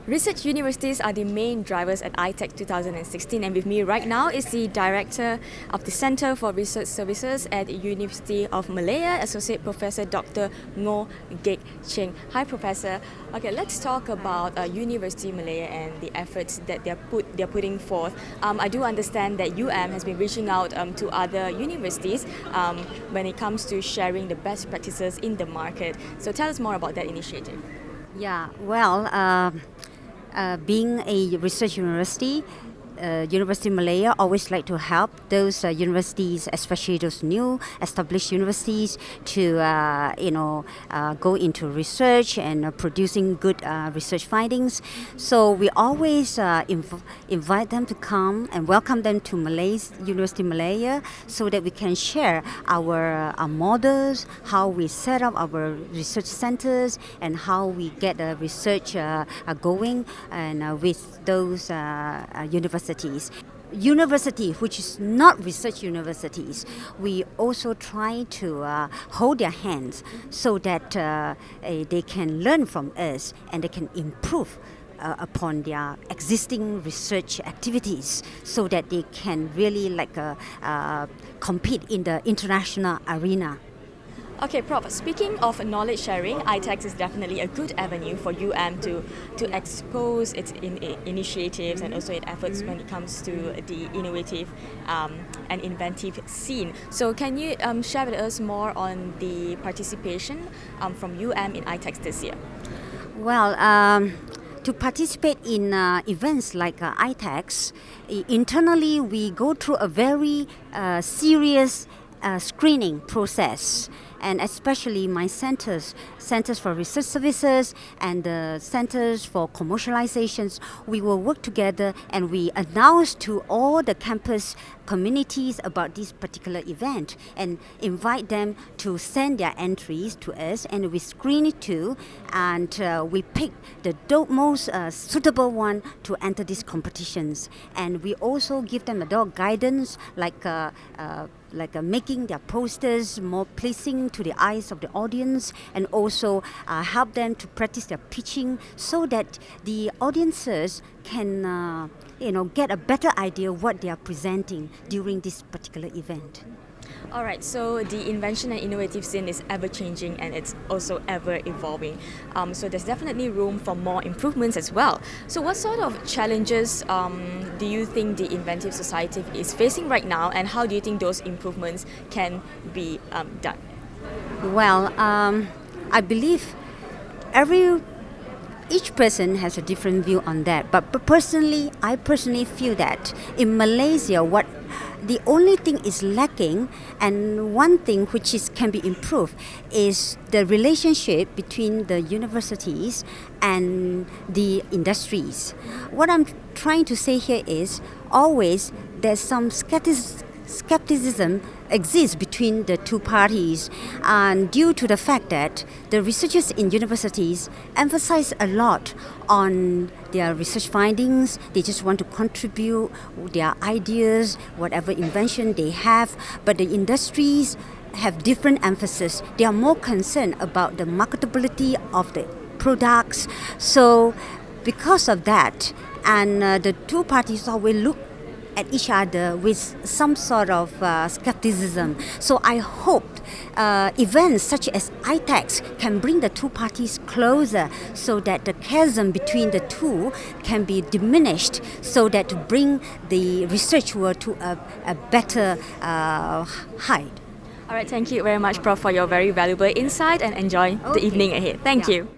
Research universities are the main drivers at Itex 2016, and with me right now is the Director of the Centre for Research Services at the University of Malaya, Associate Professor Dr. Ngoh Cheng. Hi Professor. Okay, let's talk about University Malaya and the efforts that they're putting forth. I do understand that has been reaching out to other universities when it comes to sharing the best practices in the market. So tell us more about that initiative. Yeah, well, being a research university, University of Malaya always like to help those universities, especially those new established universities, to go into research and producing good research findings. So we always invite them to come and welcome them to University of Malaya, so that we can share our models, how we set up our research centers, and how we get the research going and with those universities. University which is not research universities, we also try to hold their hands so that they can learn from us and they can improve upon their existing research activities, so that they can really compete in the international arena. Okay, Prof. Speaking of knowledge sharing, Itex is definitely a good avenue for to expose its initiatives and also its efforts when it comes to the innovative and inventive scene. So can you share with us more on the participation from in Itex this year? Well, to participate in events like Itex, internally we go through a very serious screening process, and especially my centers for research services and the centers for commercializations, we will work together and we announce to all the campus communities about this particular event and invite them to send their entries to us, and we screen it too, and we pick the most suitable one to enter these competitions. And we also give them guidance like making their posters more pleasing to the eyes of the audience, and also help them to practice their pitching, so that the audiences can get a better idea what they are presenting during this particular event. All right, so the invention and innovative scene is ever changing and it's also ever evolving. So there's definitely room for more improvements as well. So what sort of challenges do you think the inventive society is facing right now, and how do you think those improvements can be done? Well, I believe each person has a different view on that. But I personally feel that in Malaysia, the only thing is lacking, and one thing which can be improved, is the relationship between the universities and the industries. What I'm trying to say here is always there's some skepticism exists between the two parties, and due to the fact that the researchers in universities emphasize a lot on their research findings. They just want to contribute their ideas, whatever invention they have, but the industries have different emphasis. They are more concerned about the marketability of the products. So because of that, and the two parties always look at each other with some sort of skepticism. So I hope events such as Itex can bring the two parties closer, so that the chasm between the two can be diminished, so that to bring the research world to a better height. All right, thank you very much, Prof, for your very valuable insight, and enjoy the evening ahead. Thank you.